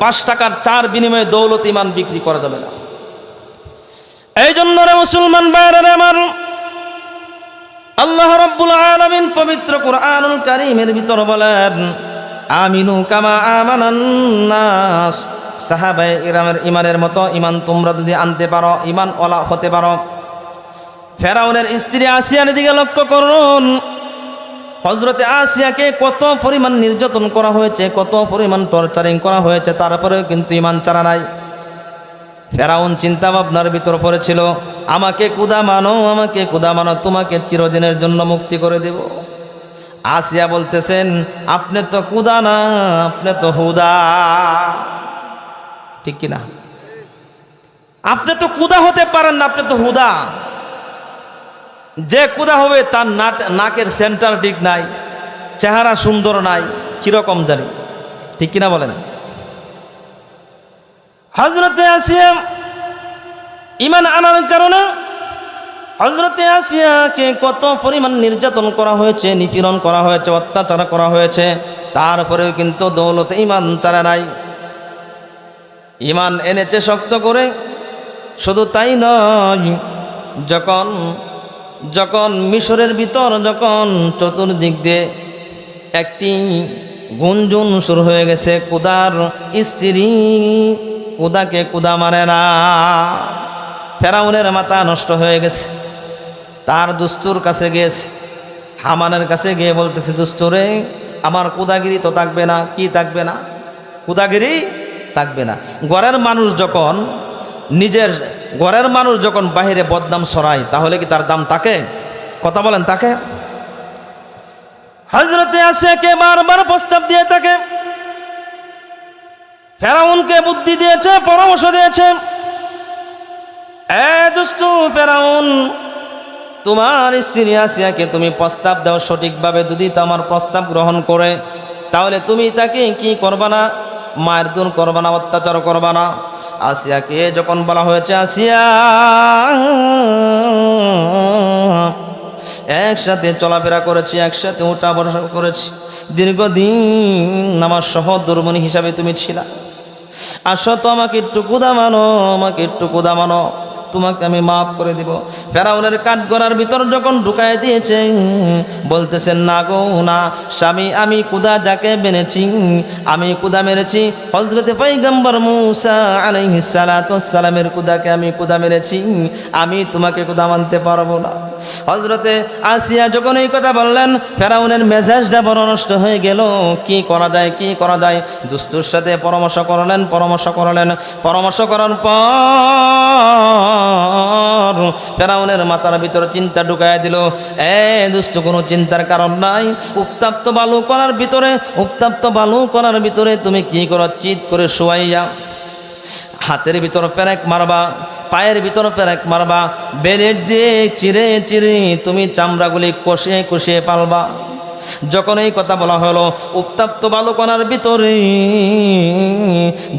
5 টাকার 4 বিনিময়ে দৌলত ইমান বিক্রি করা যাবে না। এই জন্য রে মুসলমান ভাইরা আমার, আল্লাহ রাব্বুল আলামিন পবিত্র কুরআনুল কারীমের ভিতর বলেন, আমিনু কামা আমানান নাস। সাহাবায়ে ইরামের ইমানের মতো ইমান তোমরা যদি আনতে পারো, ইমান ওয়ালা হতে পারো। ফেরাউনের স্ত্রী আসিয়ার দিকে লক্ষ্য করুন। হযরতে আসিয়াকে কত পরিমাণ নির্যাতন করা হয়েছে, কত পরিমাণ টর্চারিং করা হয়েছে, তারপরেও কিন্তু ইমান ছাড়া নাই। ফেরাউন চিন্তা ভাবনার ভিতর পড়েছিল, আমাকে কুদা মানো, আমাকে কুদা মানো, তোমাকে চিরদিনের জন্য মুক্তি করে দেব। আসিয়া বলতেছেন, আপনি তো কুদা না, আপনি তো হুদা। ঠিক কিনা? আপনি তো কুদা হতে পারেন না, আপনি তো হুদা। যে কুদা হবে তার নাকের সেন্টার ঠিক নাই, চেহারা সুন্দর নাই, কিরকম জানি। ঠিক কিনা বলেন? হযরতে আসিয়া ঈমান আনার কারণে হযরতে আসিয়াকে কত পরিমাণ নির্যাতন করা হয়েছে, নিপীড়ন করা হয়েছে, অত্যাচার করা হয়েছে, তারপরেও কিন্তু দৌলতে ঈমান ছাড়া নাই। ঈমান এনেছে শক্ত করে। শুধু তাই নয়, যখন মিশরের ভিতর যখন চতুর্দিক দিয়ে একটি গুঞ্জন শুরু হয়ে গেছে, কুদার স্ত্রী কুদাকে কুদা মানে না, ফেরাউনের মাথা নষ্ট হয়ে গেছে। তার দুস্তুর কাছে গিয়েছে, হামানের কাছে গিয়ে বলতেছে, দুস্তুরে আমার কুদাগিরি তো থাকবে না। কি থাকবে না? কুদাগিরি থাকবে না। ঘরের মানুষ যখন বাহিরে বদনাম ছড়ায়, তাহলে কি তার দাম থাকে? কথা বলেন, তাকে? হযরতে আসিয়াকে বারবার প্রস্তাব দিয়ে থাকে, ফেরাউনকে বুদ্ধি দিয়েছে, পরামর্শ দিয়েছে, এ দুষ্টু ফেরাউন, তোমার স্ত্রী আসিয়াকে তুমি প্রস্তাব দাও সঠিকভাবে। যদি তোমার প্রস্তাব গ্রহণ করে, তাহলে তুমি তাকে কি করবা না? মায়ের দুন করবা না, অত্যাচার করবা না। আসিয়াকে যখন বলা হয়েছে, আসিয়া একসাথে চলাফেরা করেছি, একসাথে উঠা বসা করেছি, দীর্ঘদিন আমার সহধর্মিণী হিসাবে তুমি ছিলা, আসো তো আমাকে একটু কুদা মানো, আমাকে একটু কুদা মানো, তোমাকে আমি মাফ করে দিব। ফেরাউনের কাঠগড়ার ভিতর যখন ঢুকায় দিয়েছে, বলতেছেন, না গো না স্বামী, আমি কুদা যাকে মেরেছি, আমি কুদা মেরেছি হযরতে পয়গম্বর মূসা আলাইহিস সালাতু ওয়াস সালামের কুদাকে আমি কুদা মেরেছি, আমি তোমাকে কুদা মানতে পারবো না। হযরতে আসিয়া যখন এই কথা বললেন, ফেরাউনের মেজাজটা বড় নষ্ট হয়ে গেল। কি করা যায়, কি করা যায়? দুস্তুর সাথে পরামর্শ করার পর ফেরাউনের মাথার ভিতরে চিন্তা ঢুকাইয়া দিল, দুষ্ট, কোনো চিন্তার কারণ নাই। উত্তপ্ত বালু করার ভিতরে তুমি কি করো? চিৎ করে শোয়াইয়া হাতের ভিতর পেরেক মারবা, পায়ের ভিতর পেরেক মারবা, বেলেট দিয়ে চিরে চিরে তুমি চামড়াগুলি কষিয়ে পালবা। যখন এই কথা বলা হলো, উত্তপ্ত বালুকণার ভিতরে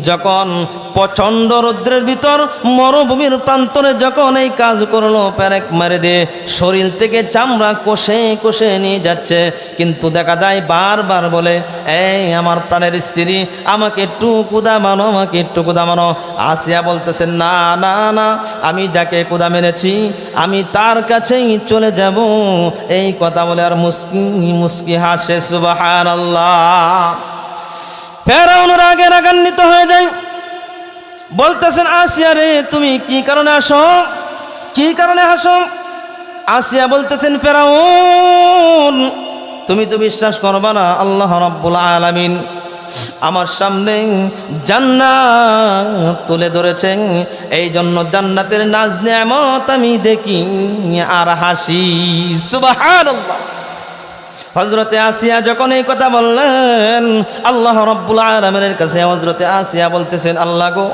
যখন প্রচণ্ড রৌদ্রের ভিতর মরুভূমির প্রান্তরে যখন এই কাজ করলো, পেরেক মেরে দিয়ে শরীর থেকে চামড়া কষে নিয়ে যাচ্ছে, কিন্তু দেখা যায় বারবার বলে, এই আমার প্রাণের স্ত্রী, আমাকে একটু কুদা মানো, আমাকে একটু কুদা মানো। আসিয়া বলতেছেন, না না না, আমি যাকে কুদা মেরেছি আমি তার কাছেই চলে যাব। এই কথা বলে আর মুস্কি হাসে। সুবহানাল্লাহ। ফেরাউন রাগে রাগান্বিত হয়ে যায়, বলতেছেন, আসিয়া রে, তুমি কি কারণে আসো, কি কারণে হাসো? আসিয়া বলতেছেন, ফেরাউন, তুমি তো বিশ্বাস করবা না, আল্লাহ রাব্বুল আলামিন আমার সামনে জান্নাত তুলে ধরেছেন, এই জন্য জান্নাতের নাজ নেয়ামত আমি দেখি আর হাসি। সুবহানাল্লাহ। হযরতে আসিয়া যখন এই কথা বললেন, আল্লাহ রাব্বুল আলামিনের কাছে হযরতে আসিয়া বলতেছেন, আল্লাহ গো,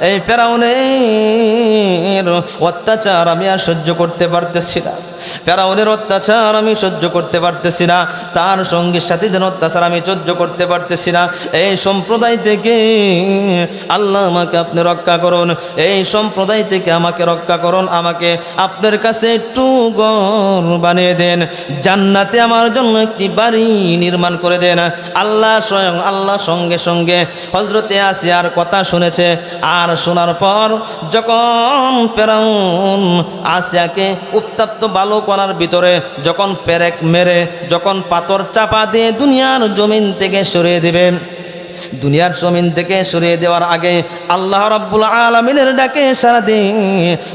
এই ফেরাউনের অত্যাচার আমি আর সহ্য করতে পারতেছি না, ফেরাউনের অত্যাচার আমি সহ্য করতে পারতেছি না, তার সঙ্গী সাথীদের অত্যাচার আমি সহ্য করতে পারতেছি না। এই সম্প্রদায় থেকে আল্লাহ আমাকে আপনি রক্ষা করুন, এই সম্প্রদায় থেকে আমাকে রক্ষা করুন, আমাকে আপনার কাছে একটু ঘর বানিয়ে দেন, জান্নাতে আমার জন্য একটি বাড়ি নির্মাণ করে দেন। আল্লাহ স্বয়ং আল্লাহ সঙ্গে সঙ্গে হযরতে আসিয়ার কথা শুনেছে। আর শোনার পর যখন ফেরাউন আসিয়াকে উত্তপ্ত বালু কণার ভিতরে যখন পেরেক মেরে যখন পাথর চাপা দিয়ে দুনিয়ার জমিন থেকে সরিয়ে দিবে, দুনিয়ার জমিন থেকে সরিয়ে দেওয়ার আগে আল্লাহ রাব্বুল আলামিনের ডাকে সাড়া দিয়ে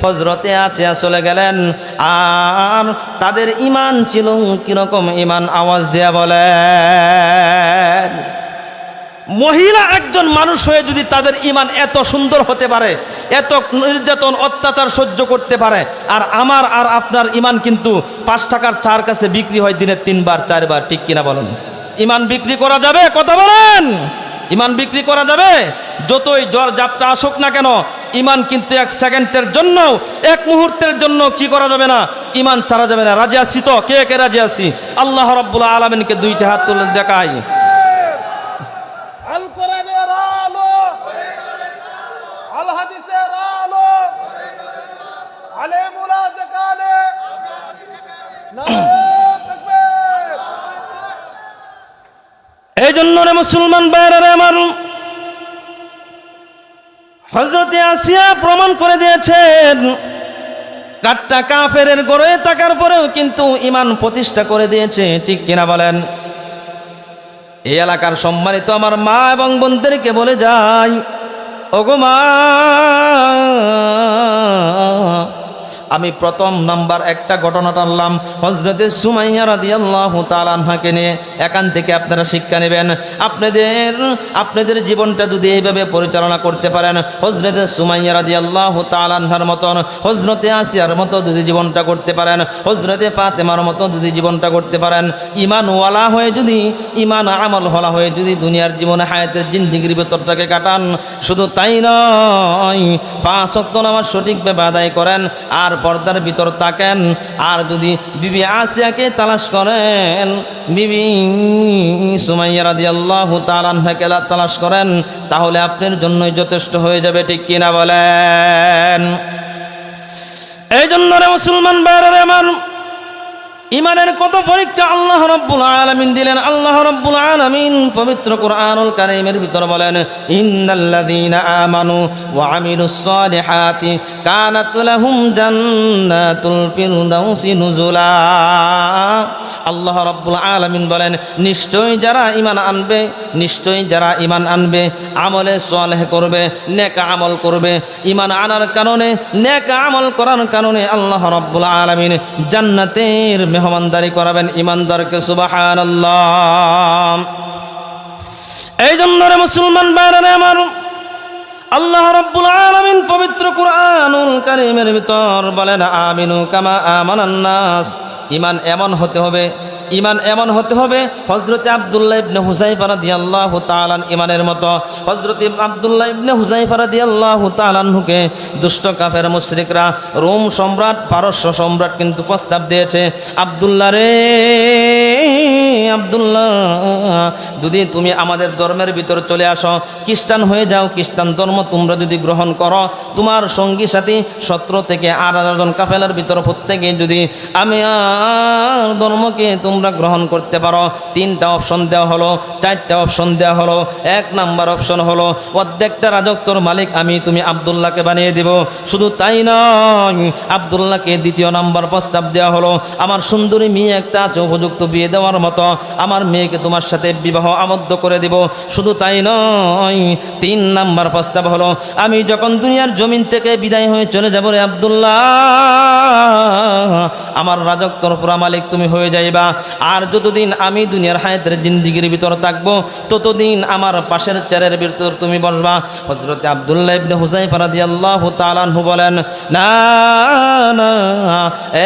হযরতে আসিয়া চলে গেলেন। আর তাদের ঈমান ছিল কিরকম ঈমান, আওয়াজ দেয়া বলেন। মহিলা একজন মানুষ হয়ে যদি তাদের ঈমান এত সুন্দর হতে পারে, এত নির্যাতন অত্যাচার সহ্য করতে পারে, আর আমার আর আপনার ঈমান কিন্তু 5 টাকার চার কাছে বিক্রি হয় দিনে 3 বার 4 বার, ঠিক কিনা বলেন? ঈমান বিক্রি করা যাবে? কথা বলেন। ঈমান বিক্রি করা যাবে? যতই জ্বর জাপটা আসুক না কেন, ঈমান কিন্তু 1 সেকেন্ডের জন্য, 1 মুহূর্তের জন্য কি করা যাবে না, ঈমান ছাড়া যাবে না। রাজি আছি তো? কে কে রাজি আছি? আল্লাহ রাব্বুল আলামিনকে 2টা হাত তুলে দেখাই। আল কোরআনের আলো, আল হাদিসের আলো, আলেমুল যেখানে নারায়ে তাকবীর। এই জন্য রে মুসলমান ভাইরা আমার, হযরতে আসিয়া প্রমাণ করে দিয়েছেন কাট্টা কাফেরের গড়ে থাকার পরেও কিন্তু ঈমান প্রতিষ্ঠা করে দিয়েছে, ঠিক কিনা বলেন? এই এলাকার সম্মানিত আমার মা এবং বোনদেরকে বলে যাই, ওগো মা, আমি প্রথম নাম্বার একটা ঘটনা টানলাম হযরতে সুমাইয়া রাদিয়াল্লাহু তাআলা আনহাকে নিয়ে। এখান থেকে আপনারা শিক্ষা নেবেন। আপনাদের জীবনটা যদি এইভাবে পরিচালনা করতে পারেন, হযরতে সুমাইয়া রাদিয়াল্লাহু তাআলা আনহার মতন, হযরতে আসিয়ার মতো যদি জীবনটা করতে পারেন, হযরতে ফাতেমার মতো যদি জীবনটা করতে পারেন, ঈমানওয়ালা হয়ে যদি, ঈমান আমল হলা হয়ে যদি দুনিয়ার জীবনে হায়াতের জিন্দেগির ভেতরটাকে কাটান, শুধু তাই নয় 5 ওয়াক্ত নামাজ সঠিকভাবে আদায় করেন, আর পর্দার ভিতর থাকেন, আর যদি বিবি আসিয়াকে তালাশ করেন, বিবি সুমাইয়া রাদিয়াল্লাহু তাআলা আনহাকে তালাশ করেন, তাহলে আপনার জন্যই যথেষ্ট হয়ে যাবে, ঠিক কিনা বলেন? এই জন্য রে মুসলমান ভাইরা আমার, ঈমানের কত পরীক্ষা আল্লাহ রাব্বুল আলামিন দিলেন। আল্লাহ রাব্বুল আলামিন পবিত্র কুরআনুল কারীমের ভিতর বলেন, ইন্নাল্লাযীনা আমানু ওয়া আমিলুস সালিহাতি কানাত লাহুম জান্নাতুল ফিরদাউসি নুজুলা। আল্লাহ রাব্বুল আলামিন বলেন, নিশ্চয়ই যারা ঈমান আনবে, নিশ্চয়ই যারা ঈমান আনবে, আমলে সালেহ করবে, নেক আমল করবে, ঈমান আনার কারণে, নেক আমল করার কারণে আল্লাহ রাব্বুল আলামিন জান্নাতের মেহমানদারি করাবেন ঈমানদারকে। সুবহানাল্লাহ। এই জন্য রে মুসলমান ভাইরা আমার, আল্লাহ রাব্বুল আলামিন পবিত্র কুরআনুল কারীমের ভিতর বলেন, আমিনু কামা আমানান নাস। ঈমান এমন হতে হবে, ঈমান এমন হতে হবে হযরতে আব্দুল্লাহ ইবনে হুযায়ফা রাদিয়াল্লাহু তাআলা ঈমানের মতো। হযরতে আব্দুল্লাহ ইবনে হুযায়ফা রাদিয়াল্লাহু তাআলা আনহুকে দুষ্ট কাফের মুশরিকরা, রোম সম্রাট, পারস্য সম্রাট কিন্তু প্রস্তাব দিয়েছে, আব্দুল্লাহ রে, আব্দুল্লাহ, যদি তুমি আমাদের ধর্মের ভিতর চলে আসো, খ্রিস্টান হয়ে যাও, খ্রিস্টান ধর্ম তোমরা যদি গ্রহণ করো, তোমার সঙ্গী সাথী 17 থেকে 18 জন কাফেলার ভিতর প্রত্যেকে যদি আমি আর ধর্মকে তোমরা গ্রহণ করতে পারো, 3টা অপশন দেওয়া হলো, 4টা অপশন দেওয়া হলো। 1 নাম্বার অপশন হলো অর্ধেকটা রাজত্বর মালিক আমি, তুমি আব্দুল্লাহকে বানিয়ে দিব। শুধু তাই নয়, আব্দুল্লাহকে 2য় নাম্বার প্রস্তাব দেওয়া হলো, আমার সুন্দরী মেয়ে একটা আছে উপযুক্ত বিয়ে দেওয়ার মতো, আমার মেয়েকে তোমার সাথে বিবাহ আবদ্ধ করে দিব। শুধু তাই নয়, 3 নাম্বার প্রস্তাব হলো, আমি যখন দুনিয়ার জমিন থেকে বিদায় হয়ে চলে যাব রে আব্দুল্লাহ, আমার রাজত্বর পুরা মালিক তুমি হয়ে যাইবা। আর যতদিন আমি দুনিয়ার হায়াতের জিন্দেগির ভিতর থাকবো, ততদিন আমার পাশের চেয়ারের ভিতর তুমি বসবা। হযরতে আব্দুল্লাহ ইবনে হুযায়ফা রাদিয়াল্লাহু তাআলা আনহু বলেন, না না,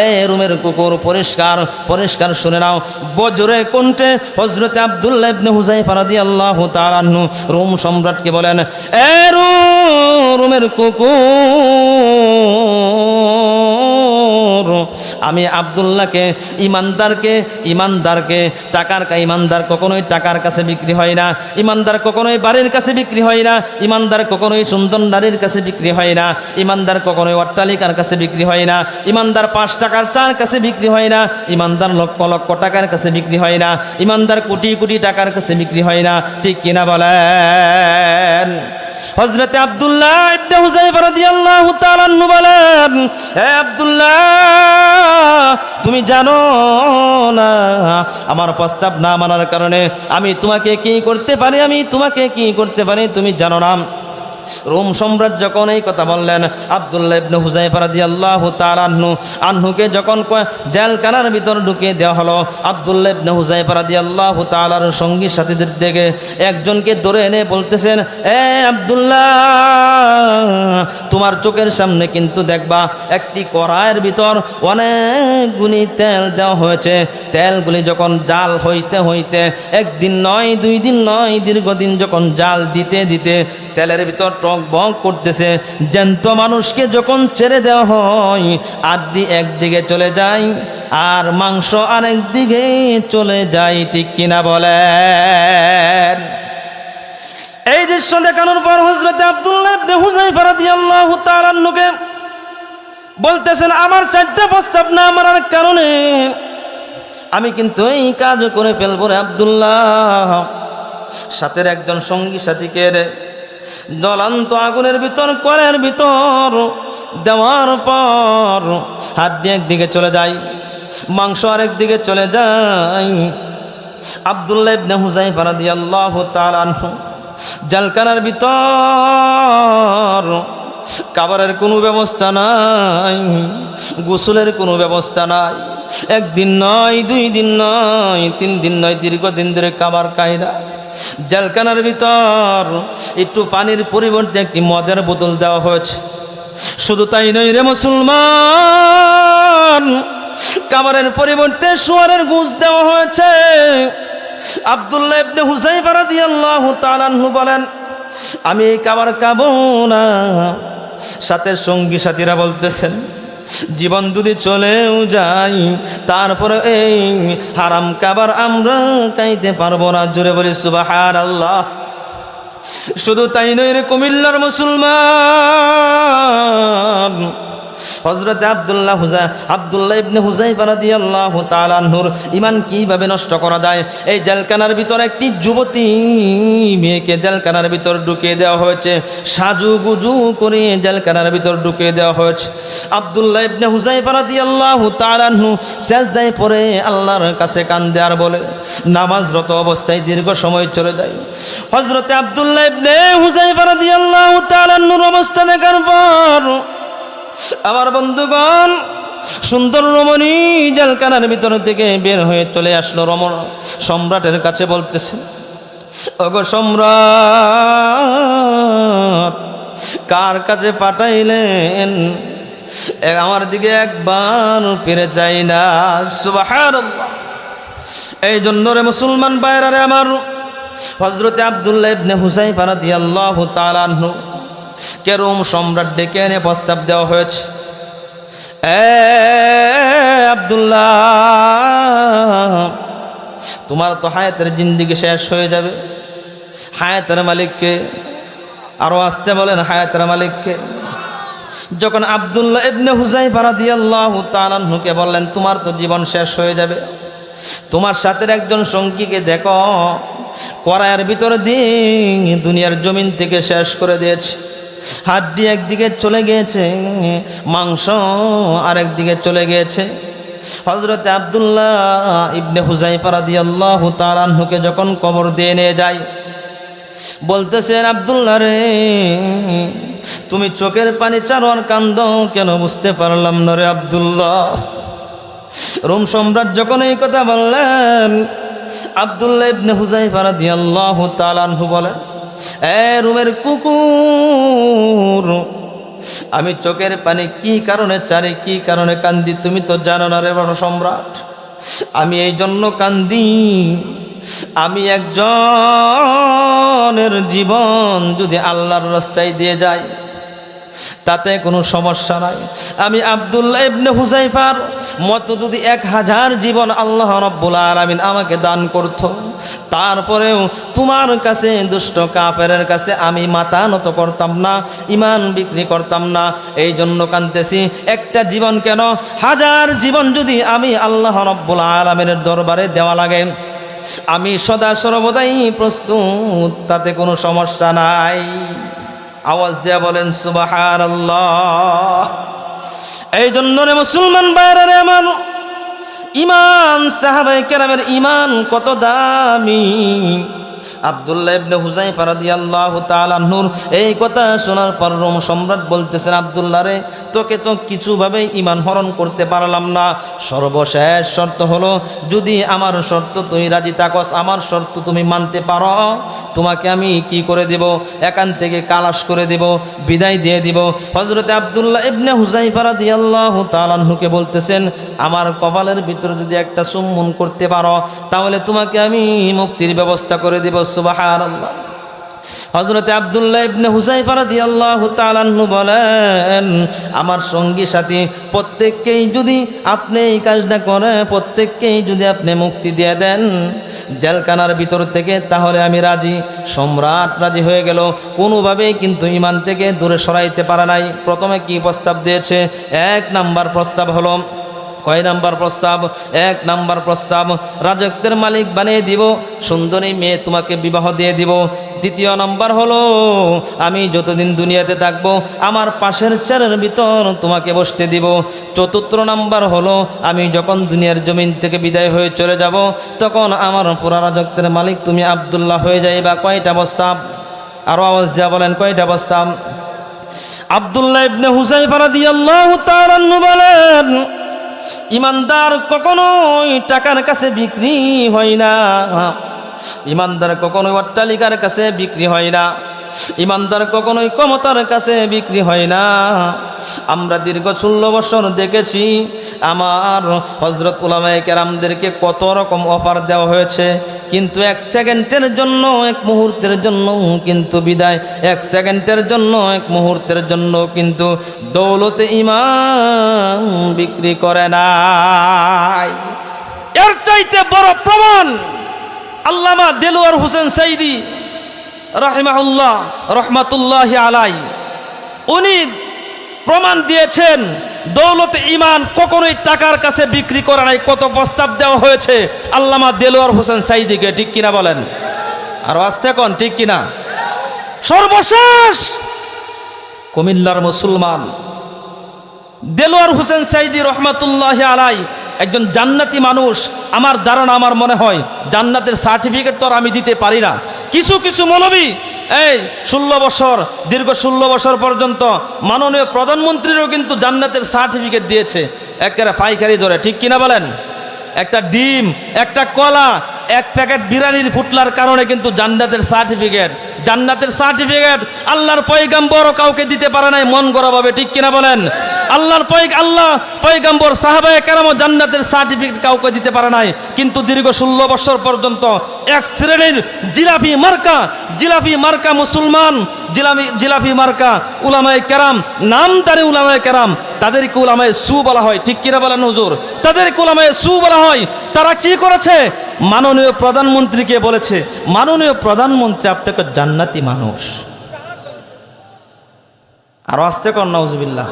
এই রুমের কুকুর, পরিষ্কার পরিষ্কার শুনে নাও। বজ্রে কণ্ঠে হযরতে আব্দুল্লাহ ইবনে হুযায়ফা রাদিয়াল্লাহু তাআলা আনহু রোম সম্রাটকে বলেন, এ রুমের কুকুর, আমি আব্দুল্লাহকে ইমানদারকে ইমানদার কখনোই টাকার কাছে বিক্রি হয় না, ইমানদার কখনোই বাড়ির কাছে বিক্রি হয় না, ইমানদার কখনোই সুন্দর নারীর কাছে বিক্রি হয় না, ইমানদার কখনোই অট্টালিকার কাছে বিক্রি হয় না, ইমানদার 5 টাকার চার কাছে বিক্রি হয় না, ইমানদার লক্ষ লক্ষ টাকার কাছে বিক্রি হয় না, ইমানদার কোটি কোটি টাকার কাছে বিক্রি হয় না। ঠিক কিনা বলেন? হযরতে আব্দুল্লাহ ইবনে হুযায়ফা রাদিয়াল্লাহু তাআলা আনহু বলেন, হে আব্দুল্লাহ, তুমি জানো না আমার প্রস্তাব না মানার কারণে আমি তোমাকে কি করতে পারি, তুমি জানো না। রোম সম্রাট যখন এই কথা বললেন, আব্দুল্লাহ ইবনে হুযায়ফা রাদিয়াল্লাহু তাআলা আনহুকে যখন জেলখানার ভিতর ঢুকিয়ে দেওয়া হলো, আব্দুল্লাহ ইবনে হুযায়ফা রাদিয়াল্লাহু তাআলার সঙ্গী সাথীদের থেকে একজনকে ধরে এনে বলতেছেন, এ আব্দুল্লাহ, তোমার চোখের সামনে কিন্তু দেখবা একটি কড়াইয়ের ভিতর অনেকগুলি তেল দেওয়া হয়েছে। তেলগুলি যখন জাল হইতে হইতে একদিন নয়, 2 দিন নয়, দীর্ঘদিন যখন জাল দিতে দিতে তেলের ভিতর টক বক করতেছে, জ্যান্ত মানুষকে যখন ছেড়ে দেওয়া হয়, আড্ডি একদিকে চলে যায় আর মাংস আরেক দিকে চলে যায়। ঠিক কিনা বলেন? এই দৃশ্য দেখানোর পর হযরত আব্দুল্লাহ ইবনে হুযায়ফা রাদিয়াল্লাহু তাআলা আনহুকে বলতেছেন, আমার 4টা প্রস্তাব না মানার কারণে আমি কিন্তু এই কাজ করে ফেলবো রে আব্দুল্লাহ। সাথের একজন সঙ্গী সাথীকে জ্বলন্ত আগুনের ভিতর, কড়াইয়ের ভিতর দেওয়ার পর হাড্ডি একদিকে চলে যায়, মাংস আরেক দিকে চলে যায়। আব্দুল্লাহ ইবনে হুযায়ফা রাদিয়াল্লাহু তাআলা আনহু জেলখানার ভিতর খাবারের কোনো ব্যবস্থা নাই, গোসলের কোনো ব্যবস্থা নাই। 1 দিন নয়, 2 দিন নয়, 3 দিন নয়, দীর্ঘদিন ধরে খাবার খায় না। জেলখানার ভিতর একটু পানির পরিবর্তে একটি মদের বোতল দেওয়া হয়েছে। শুধু তাই নয় রে মুসলমান, খাবারের পরিবর্তে শুয়োরের গোশত দেওয়া হয়েছে। আব্দুল্লাহ ইবনে হুযায়ফা রাদিয়াল্লাহু তাআলা আনহু বলেন, আমি এই খাবার খাবো না। সাথে সঙ্গী সাথীরা বলতেছেন, জীবন যদি চলেও যাই তারপরে এই হারাম খাবার আমরা খাইতে পারবো না। জোরে বলি সুবহানাল্লাহ। শুধু তাই নয় রে কুমিল্লার মুসলমান, হযরত আব্দুল্লাহ ইবনে হুযায়ফা রাদিয়াল্লাহু তাআলা আনহুর ঈমান কিভাবে নষ্ট করা যায়। এই জেলখানার ভিতর একটি যুবতী মেয়েকে জেলখানার ভিতর ঢুকিয়ে দেওয়া হয়েছে, সাজুগুজু করে জেলখানার ভিতর ঢুকিয়ে দেওয়া হয়েছে। আব্দুল্লাহ ইবনে হুযায়ফা রাদিয়াল্লাহু তাআলা আনহু সিজদায় পড়ে আল্লাহর কাছে কান্দে আর বলে, নামাজরত অবস্থায় দীর্ঘ সময় চলে যায়। হযরত আব্দুল্লাহ ইবনে হুযায়ফা রাদিয়াল্লাহু তাআলা আনহুর অবস্থা দেখার পর আমার বন্ধুগণ, সুন্দর রমণী জেলখানার ভিতর থেকে বের হয়ে চলে আসলো। সম্রাটের কাছে বলতেছে, ওগো সম্রাট, কার কাছে পাঠাইলেন? আমার দিকে একবার ফিরে চাই না। সুবহানাল্লাহ। এই জন্য রে মুসলমান ভাইরা রে আমার, হযরতে আব্দুল্লাহ ইবনে হুযায়ফা রাদিয়াল্লাহু তাআলা আনহু কে রোম সম্রাট ডেকে এনে প্রস্তাব দেওয়া হয়েছে, এ আব্দুল্লাহ, তোমার তো হায়াতের জিন্দেগি শেষ হয়ে যাবে। হায়াতের মালিককে, আরো আসতে বলেন, হায়াতের মালিককে। যখন আব্দুল্লাহ ইবনে হুযায়ফা রাদিয়াল্লাহু তাআলা আনহুকে বললেন, তোমার তো জীবন শেষ হয়ে যাবে, তোমার সাথে একজন সঙ্গীকে দেখো, কড়াইয়ের ভিতরে দিয়ে দুনিয়ার জমিন থেকে শেষ করে দিয়েছে। হাড্ডি একদিকে চলে গিয়েছে, মাংস আরেক দিকে চলে গিয়েছে। হযরতে আব্দুল্লাহ ইবনে হুযায়ফা রাদিয়াল্লাহু তাআলা আনহুকে যখন কবর দিয়ে নিয়ে যায়, বলতেছেন, আব্দুল্লাহ রে, তুমি চোখের পানি ছাড়ো আর কান্দো কেন? বুঝতে পারলাম না রে আব্দুল্লাহ। রোম সম্রাট যখন এই কথা বললেন, আব্দুল্লাহ ইবনে হুযায়ফা রাদিয়াল্লাহু তাআলা আনহু বলেন, এ রোমের কুকুর, আমি চোখের পানি কি কারণে ছাড়ি, কি কারণে কান্দি তুমি তো জানো না রে বড় সম্রাট। আমি এই জন্য কান্দি, আমি একজনের জীবন যদি আল্লাহর রাস্তায় দিয়ে যাই, তাতে কোনো সমস্যা নাই। আমি আব্দুল্লাহ ইবনে হুযায়ফার মতো যদি 1000 জীবন আল্লাহ রাব্বুল আলামিন আমাকে দান করত, তারপরেও তোমার কাছে দুষ্ট কাফেরের কাছে আমি মাথা নত করতাম না, ঈমান বিক্রি করতাম না। এই জন্য কাঁদতেছি, একটা জীবন কেন, 1000 জীবন যদি আমি আল্লাহ রাব্বুল আলামিনের দরবারে দেওয়া লাগে, আমি সদা সর্বদাই প্রস্তুত, তাতে কোনো সমস্যা নাই। আওয়াজ দিয়ে বলেন সুবহানাল্লাহ। এই জন্য রে মুসলমান ভাইরা রে আমার, ঈমান, সাহাবায়ে কেরামের ঈমান কত দামি। আব্দুল্লাহ ইবনে হুযায়ফা রাদিয়াল্লাহু তাআলা আনহুর এই কথা শোনার পর রোম সম্রাট বলতেছেন, আব্দুল্লাহ রে, তোকে তো কিছুভাবে ঈমান হরণ করতে পারলাম না। সর্বশেষ শর্ত হলো, যদি আমার শর্ত তুই রাজি থাকস, আমার শর্ত তুমি মানতে পারো, তোমাকে আমি কি করে দেব, এখান থেকে কালাশ করে দেব, বিদায় দিয়ে দিব। হযরতে আব্দুল্লাহ ইবনে হুযায়ফা রাদিয়াল্লাহু তাআলা আনহুকে বলতেছেন, আমার কপালের ভিতরে যদি একটা চুম্বন করতে পারো, তাহলে তোমাকে আমি মুক্তির ব্যবস্থা করে দেব। সুবহানাল্লাহ। হযরতে আব্দুল্লাহ ইবনে হুযায়ফা রাদিয়াল্লাহু তাআলা আনহু বলেন, আমার সঙ্গী সাথী প্রত্যেককেই যদি আপনি এই কাজটা করে, প্রত্যেককেই যদি আপনি মুক্তি দিয়ে দেন জেলখানার ভিতর থেকে, তাহলে আমি রাজি। সম্রাট রাজি হয়ে গেল, কোনোভাবেই কিন্তু ঈমান থেকে দূরে সরাইতে পারে নাই। প্রথমে কি প্রস্তাব দিয়েছে? 1 নাম্বার প্রস্তাব হলো, কয় নাম্বার প্রস্তাব? 1 নাম্বার প্রস্তাব, রাজত্বের মালিক বানিয়ে দিব, সুন্দরী মেয়ে তোমাকে বিবাহ দিয়ে দিব। 2 নাম্বার হলো, আমি যতদিন দুনিয়াতে থাকবো আমার পাশের চেয়ারের ভিতর তোমাকে বসতে দিব। 4 নাম্বার হলো, আমি যখন দুনিয়ার জমিন থেকে বিদায় হয়ে চলে যাব, তখন আমার পুরা রাজত্বের মালিক তুমি আব্দুল্লাহ হয়ে যাইবা। কয়টা প্রস্তাব? আরো আওয়াজ দেয়া বলেন, কয়টা প্রস্তাব? আব্দুল্লাহ ইবনে হুযায়ফা রাদিয়াল্লাহু তাআলা আনহু বলেন, ইমানদার কখনোই টাকার কাছে বিক্রি হয় না, ইমানদার কখনোই অট্টালিকার কাছে বিক্রি হয় না, ইমানদার কখনোই ক্ষমতার কাছে বিক্রি হয় না। আমরা দীর্ঘ 16 বছর দেখেছি আমার হযরত উলামায়ে কেরামদেরকে কত রকম অফার দেওয়া হয়েছে, কিন্তু 1 সেকেন্ডের জন্য, 1 মুহূর্তের জন্য কিন্তু বিদায়, 1 সেকেন্ডের জন্য, 1 মুহূর্তের জন্য কিন্তু দৌলতে ঈমান বিক্রি করে নাই। এর চাইতে বড় প্রমাণ আল্লামা দেলোয়ার হোসেন সাইদি রাহিমাহুল্লাহ রহমাতুল্লাহি আলাইহি, উনি প্রমাণ দিয়েছেন দৌলতে ঈমান কখনোই টাকার কাছে বিক্রি করে নাই। কত প্রস্তাব দেওয়া হয়েছে আল্লামা দেলোয়ার হোসেন সাইদিকে, ঠিক কিনা বলেন? আর আসতে কোন ঠিক কিনা? সর্বশেষ কুমিল্লার মুসলমান দেলোয়ার হোসেন সাইদি রহমাতুল্লাহি আলাইহি একজন জান্নাতি মানুষ। আমার ধারণা, আমার মনে হয় জান্নাতের সার্টিফিকেট তো আর আমি দিতে পারি না। কিছু কিছু মৌলবী এই 16 বছর, দীর্ঘ 16 বছর পর্যন্ত মাননীয় প্রধানমন্ত্রীরও কিন্তু জান্নাতের সার্টিফিকেট দিয়েছে, একেবারে পাইকারি ধরে, ঠিক কিনা বলেন? একটা ডিম, একটা কলা, 1 প্যাকেট বিরিয়ানির ফুটলার কারণে কিন্তু জান্নাতের সার্টিফিকেট, জান্নাতের সার্টিফিকেট আল্লাহর পয়গম্বরও কাউকে দিতে পারে নাই মন গড়া ভাবে, ঠিক কিনা বলেন? আল্লাহ পয়গম্বর সাহাবায়ে কেরামও জান্নাতের সার্টিফিকেট কাউকে দিতে পারে নাই। কিন্তু দীর্ঘ 16 বছর পর্যন্ত এক শ্রেণীর জিলাপি মার্কা মুসলমান, জিলাপি মার্কা উলামায়ে কেরাম, নামদারি উলামায়ে কেরাম, তাদেরকে উলামায়ে সু বলা হয়, ঠিক কিনা বলেন হুজুর? তাদেরকে উলামায়ে সু বলা হয়। তারা কি করেছে? মাননীয় প্রধানমন্ত্রীকে বলেছে, মাননীয় প্রধানমন্ত্রী আপনাকে জান্নাতি মানুষ। আরো আসতে কর নাউজুবিল্লাহ,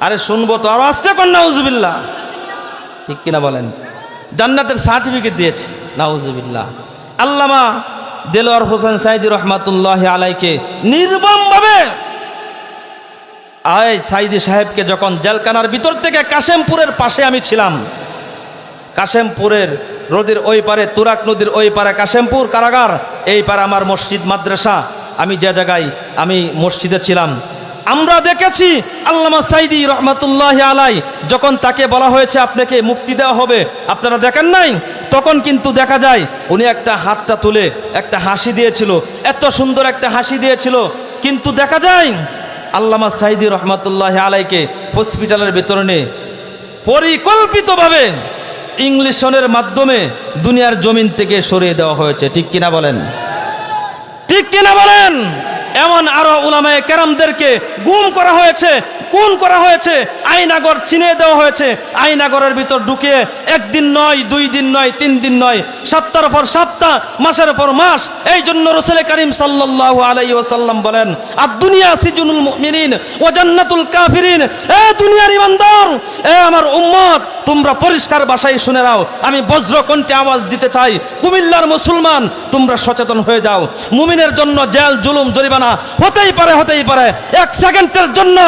আরে শুনবো তো, আরো আসতে কর নাউজুবিল্লাহ, ঠিক কিনা বলেন? জান্নাতের সার্টিফিকেট দিয়েছে, নাউজুবিল্লাহ। আল্লামা দেলোয়ার হোসেন সাইদি রহমাতুল্লাহি আলাইকে নির্মমভাবে সাইদি সাহেবকে যখন জেলখানার ভিতর থেকে, কাশেমপুরের পাশে আমি ছিলাম, কাশেমপুরের নদীর ওই পারে, তুরাক নদীর ওই পারে কাশেমপুর কারাগার, এই পারে আমার মসজিদ মাদ্রাসা, আমি যে জায়গায় আমি মসজিদে ছিলাম, আমরা দেখেছি আল্লামা সাইদি রহমাতুল্লাহি আলাইহি যখন তাকে বলা হয়েছে আপনাকে মুক্তি দেওয়া হবে, আপনারা দেখেন নাই? তখন কিন্তু দেখা যায় উনি একটা হাতটা তুলে একটা হাসি দিয়েছিল, এত সুন্দর একটা হাসি দিয়েছিল। কিন্তু দেখা যায় আল্লামা সাইদি রহমাতুল্লাহি আলাইকে হসপিটালের ভিতরে নিয়ে পরিকল্পিতভাবে ইংলিশনের মাধ্যমে দুনিয়ার জমিন থেকে সরিয়ে দেওয়া হয়েছে, ঠিক কিনা বলেন? ঠিক কিনা বলেন? এমন আরো উলামায়ে কেরামদেরকে গুম করা হয়েছে, খুন করা হয়েছে, আয়নাগর চিনিয়ে দেওয়া হয়েছে। আয়নাগরের ভিতর ঢুকিয়ে একদিন নয়, 2 দিন নয়, 3 দিন নয়, সপ্তাহের পর সপ্তাহ, মাসের পর মাস। এই জন্য রাসূল করিম সাল্লাল্লাহু আলাইহি ওয়াসাল্লাম বলেন, আদ-দুনিয়া সিজনুল মুমিনিন ওয়া জান্নাতুল কাফিরিন। এ দুনিয়ার ইমানদার, এ আমার উম্মত, তোমরা পরিষ্কার ভাষায় শুনে নাও, আমি বজ্রকণ্ঠে আওয়াজ দিতে চাই, কুমিল্লার মুসলমান তোমরা সচেতন হয়ে যাও। মুমিনের জন্য জেল, জুলুম, জরিমানা হতেই পারে, হতেই পারে। 1 সেকেন্ডের জন্য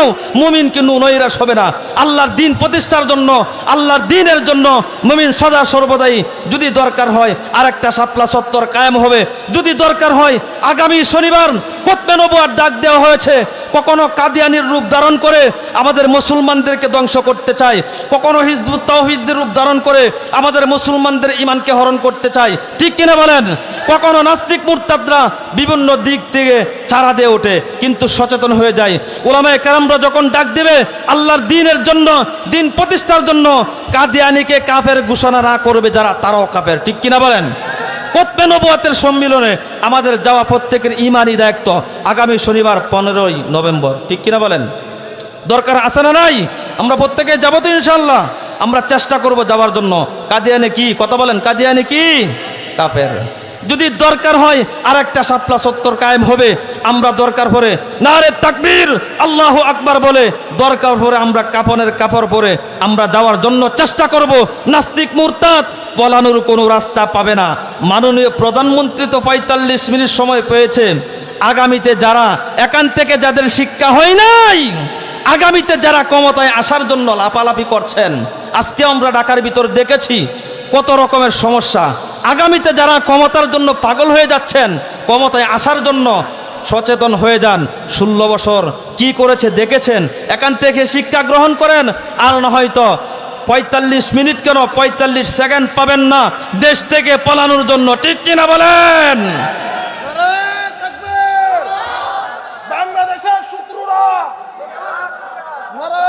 মুমিন কিন্তু নৈরাশ হবে না। আল্লাহর দিন প্রতিষ্ঠার জন্য, আল্লাহর দিনের জন্য মুমিন সদা সর্বদাই, যদি দরকার হয় আরেকটা শাপলা চত্বর কায়েম হবে, যদি দরকার হয় আগামী শনিবার খুতবে নবুয়ত ডাক দেওয়া হয়েছে। কখনো কাদিয়ানির রূপ ধারণ করে আমাদের মুসলমানদেরকে ধ্বংস করতে চায়, কখনো হিজবুত তাওহীদের রূপ ধারণ করে আমাদের মুসলমানদের ঈমানকে হরণ করতে চায়, ঠিক কিনা বলেন? কখনো নাস্তিক মুরতাদরা বিভিন্ন দিক থেকে চারা দিয়ে ওঠে, কিন্তু সচেতন হয়ে যায়। উলামায়ে কেরামরা যখন ডাক দেবে আল্লাহর দ্বীনের জন্য, দিন প্রতিষ্ঠার জন্য, কাদিয়ানিকে কাফের ঘোষণা না করবে যারা, তারাও কাফের, ঠিক কিনা বলেন? খুতবে নবুয়তের সম্মিলনে আমাদের যাওয়া প্রত্যেকের ঈমানি দায়িত্ব। আগামী শনিবার 15ই নভেম্বর, ঠিক কিনা বলেন? দরকার আছে না নাই? আমরা প্রত্যেকে যাবো তো ইনশাআল্লাহ। আমরা চেষ্টা করব যাওয়ার জন্য। কাদিয়ানি কি কথা বলেন? কাদিয়ানি কি? কাফের। যদি দরকার হয় আরেকটা শাপলা চত্বর কায়েম হবে, আমরা দরকার পড়ে নারে তাকবীর আল্লাহু আকবার বলে, দরকার পড়ে আমরা কাফনের কাপড় পরে আমরা যাওয়ার জন্য চেষ্টা করব। নাস্তিক মুরতাদ পলানোর কোনো রাস্তা পাবে না। মাননীয় প্রধানমন্ত্রী তো 45 মিনিট সময় পেয়েছে। আগামীতে যারা এখান থেকে যাদের শিক্ষা হয় নাই, আগামীতে যারা ক্ষমতায় আসার জন্য লাফালাফি করছেন, আজকে আমরা ঢাকার ভিতর দেখেছি কত রকমের সমস্যা। আগামীতে যারা ক্ষমতার জন্য পাগল হয়ে যাচ্ছেন, ক্ষমতায় আসার জন্য সচেতন হয়ে যান। 16 বছর কি করেছে দেখেছেন, এখান থেকে শিক্ষা গ্রহণ করেন। আর না হয়তো 45 মিনিট কেন 45 সেকেন্ড পাবেন না দেশ থেকে পালানোর জন্য, ঠিক কিনা বলেন? নারে তাকবীর! বাংলাদেশের শত্রুরা নারে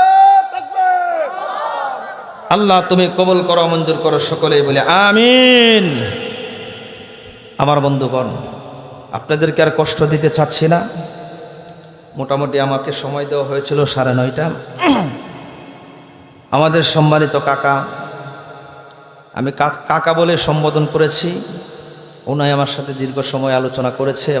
তাকবীর! আল্লাহ তুমি কবুল করো, মঞ্জুর করো, সকলেই বলে আমিন। আমার বন্ধুগণ, আপনাদেরকে আর কষ্ট দিতে চাচ্ছি না। মোটামুটি আমাকে সময় দেওয়া হয়েছিল 9:30। আমাদের সম্মানিত কাকা, আমি কাকা বলে সম্বোধন করেছি, উনি আমার সাথে দীর্ঘ সময় আলোচনা করেছে।